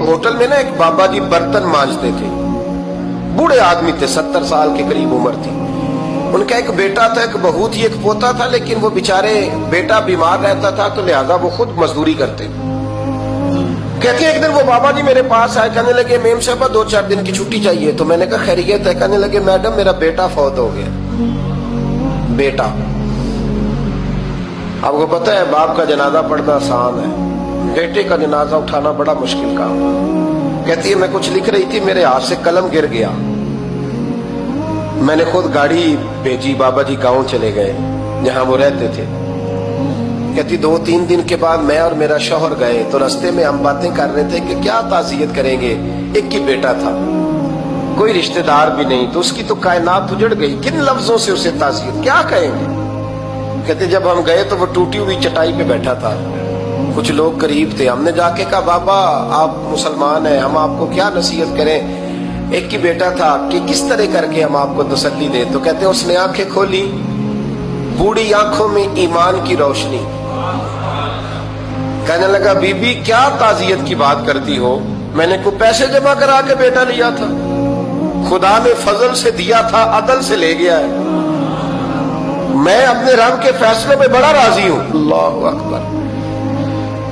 Hotel में ना एक बाबा जी बर्तन मांजते थे, बूढ़े आदमी थे, 70 साल के करीब उम्र थी। उनका एक बेटा था, एक बहू थी, एक पोता था, लेकिन वो बेचारे बेटा बीमार रहता था तो लिहाजा वो खुद मजदूरी करते थे। कहते हैं एक दिन वो बाबा जी मेरे पास आए, कहने लगे मेम साहबा 2-4 दिन की छुट्टी चाहिए। तो मैंने कहा खैरियत है? कहने लगे मैडम मेरा बेटा फौत हो गया। बेटा, आपको पता है बाप का जनाजा पढ़ना आसान है, बेटे का जनाजा उठाना बड़ा मुश्किल काम। कहती है मैं कुछ लिख रही थी, मेरे हाथ से कलम गिर गया, मैंने खुद गाड़ी भेजी, बाबा जी गांव चले गए जहां वो रहते थे। कहती 2-3 दिन के बाद मैं और मेरा शौहर गए तो रास्ते में हम बातें कर रहे थे कि क्या ताज़ियत करेंगे। एक ही बेटा था, कोई रिश्तेदार भी नहीं, तो उसकी तो कायनात उजड़ गई, किन लफ्जों से उसे ताज़ियत क्या कहेंगे। कहते जब हम गए तो वो टूटी हुई चटाई पे बैठा था, कुछ लोग करीब थे, हमने जाके कहा बाबा आप मुसलमान हैं, हम आपको क्या नसीहत करें, एक ही बेटा था कि किस तरह करके हम आपको तसल्ली दें। तो कहते उसने आंखें खोली, बूढ़ी आंखों में ईमान की रोशनी। कहने लगा बीबी क्या ताज़ियत की बात करती हो, मैंने को पैसे जमा करा के बेटा लिया था, खुदा ने फजल से दिया था, अदल से ले गया है, मैं अपने रब के फैसलों में बड़ा राजी हूं। अल्लाहु अकबर।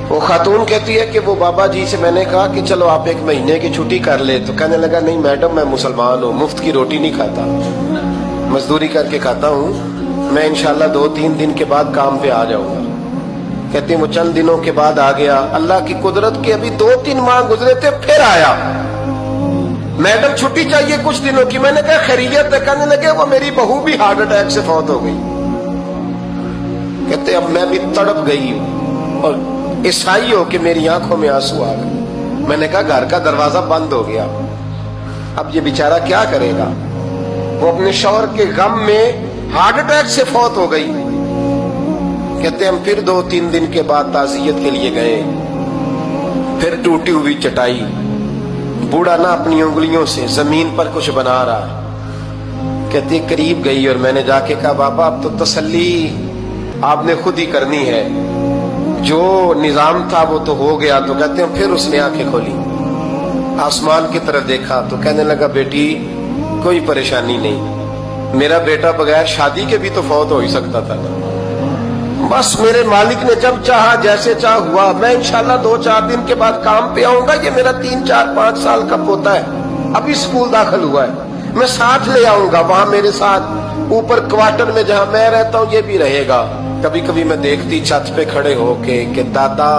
वो खातून कहती है कि वो बाबा जी से मैंने कहा कि चलो आप 1 महीने की छुट्टी कर ले। तो कहने लगा नहीं मैडम मैं मुसलमान हूँ, मुफ्त की रोटी नहीं खाता, मजदूरी करके खाता हूँ, मैं इंशाल्लाह 2-3 दिन के बाद काम पे आ जाऊंगा। कहते हैं वो चंद दिनों के बाद आ गया, अल्लाह की कुदरत के अभी 2-3 माह गुजरे थे, फिर आया, मैडम छुट्टी चाहिए कुछ दिनों की। मैंने कहा खैरियत है? कहने लगे वो मेरी बहू भी हार्ट अटैक से फौत हो गई। कहते अब मैं भी तड़प गई हूं और ईसाई हो कि मेरी आंखों में आंसू आ गए। मैंने कहा घर का दरवाजा बंद हो गया, अब ये बेचारा क्या करेगा। वो अपने शौहर के गम में हार्ट अटैक से फौत हो गई। कहते हम फिर 2-3 दिन के बाद ताज़ियत के लिए गए, फिर टूटी हुई चटाई, बूढ़ा ना अपनी उंगलियों से जमीन पर कुछ बना रहा। कहते करीब गई और मैंने जाके कहा बाबा अब तो तसल्ली आपने खुद ही करनी है, जो निजाम था वो तो हो गया। तो कहते हैं फिर उसने आंखें खोली, आसमान की तरफ देखा तो कहने लगा बेटी कोई परेशानी नहीं, मेरा बेटा बगैर शादी के भी तो फौत हो ही सकता था ना, बस मेरे मालिक ने जब चाहा जैसे चाह हुआ, मैं इंशाल्लाह 2-4 दिन के बाद काम पे आऊंगा। ये मेरा 3-4-5 साल का पोता है, अभी स्कूल दाखिल हुआ है, मैं साथ ले आऊंगा, वहां मेरे साथ ऊपर क्वार्टर में जहां मैं रहता हूं ये भी रहेगा। कभी कभी मैं देखती छत पे खड़े होके कि दादा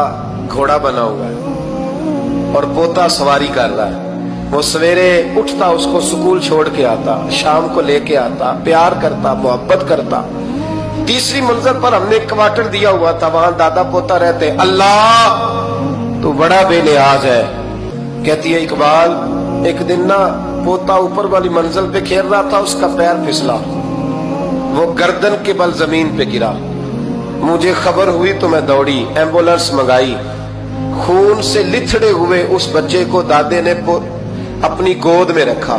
घोड़ा बना हुआ है और पोता सवारी कर रहा है, वो सवेरे उठता उसको स्कूल छोड़ के आता, शाम को लेके आता, प्यार करता, मोहब्बत करता। 3री मंजिल पर हमने क्वार्टर दिया हुआ था, वहां दादा पोता रहते। अल्लाह तो बड़ा बेनियाज है। कहती है इकबाल एक दिन ना पोता ऊपर वाली मंजिल पे खेल रहा था, उसका पैर फिसला, वो गर्दन के बल जमीन पे गिरा, मुझे खबर हुई तो मैं दौड़ी, एम्बुलेंस मंगाई, खून से लिथड़े हुए उस बच्चे को दादे ने अपनी गोद में रखा।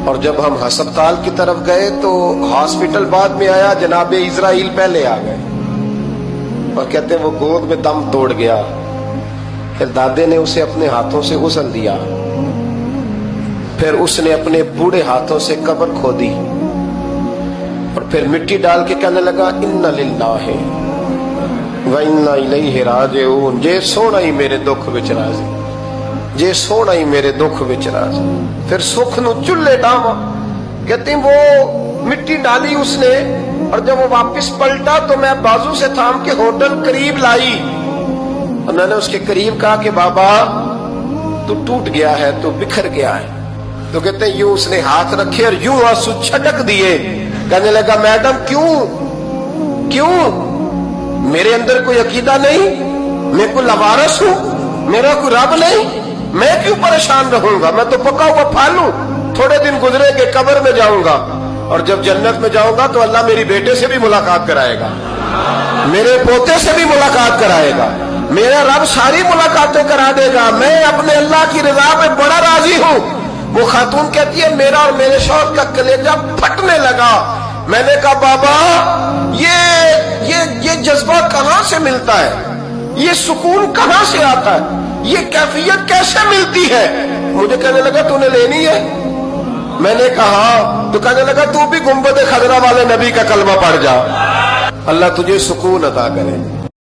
और जब हम अस्पताल की तरफ गए तो हॉस्पिटल बाद में आया, जनाबे इजराइल पहले आ गए और कहते वो गोद में दम तोड़ गया। फिर दादे ने उसे अपने हाथों से गुस्ल दिया, फिर उसने अपने बूढ़े हाथों से कब्र खोदी और फिर मिट्टी डाल के कहने लगा इन्ना लिल्लाहि व इन्ना इलैहि राजिऊन। जे सोना ही मेरे दुख विच राजी, जे सोना ही मेरे दुख विच राजी। फिर सुख नु चुल्ले डावा। कहते वो मिट्टी डाली उसने और जब वो वापस पलटा तो मैं बाजू से थाम के होटल करीब लाई और मैंने उसके करीब कहा कि बाबा तू टूट गया है, तू बिखर गया है। तो कहते हैं यूं उसने हाथ रखे और यूं आंसू छटक दिए। कहने लगा मैडम क्यों क्यों, मेरे अंदर कोई अकीदा नहीं, मैं कोई लवारस हूं, मेरा कोई रब नहीं, मैं क्यों परेशान रहूंगा, मैं तो पका हुआ फालू, थोड़े दिन गुजरेंगे कब्र में जाऊंगा और जब जन्नत में जाऊंगा तो अल्लाह मेरी बेटे से भी मुलाकात कराएगा, मेरे पोते से भी मुलाकात कराएगा, मेरा रब सारी मुलाकातें करा देगा, मैं अपने अल्लाह की रजा पे बड़ा राजी हूं। वो खातून कहती है मेरा और मेरे शौहर का कलेजा फटने लगा। मैंने कहा बाबा ये जज्बा कहां से मिलता है, ये सुकून कहां से आता है, یہ کیفیت کیسے ملتی ہے؟ مجھے کہنے لگا تو نے لینی ہے؟ میں نے کہا، تو کہنے لگا تو بھی گنبد خضرا والے نبی کا کلمہ پڑھ جا، اللہ تجھے سکون عطا کرے۔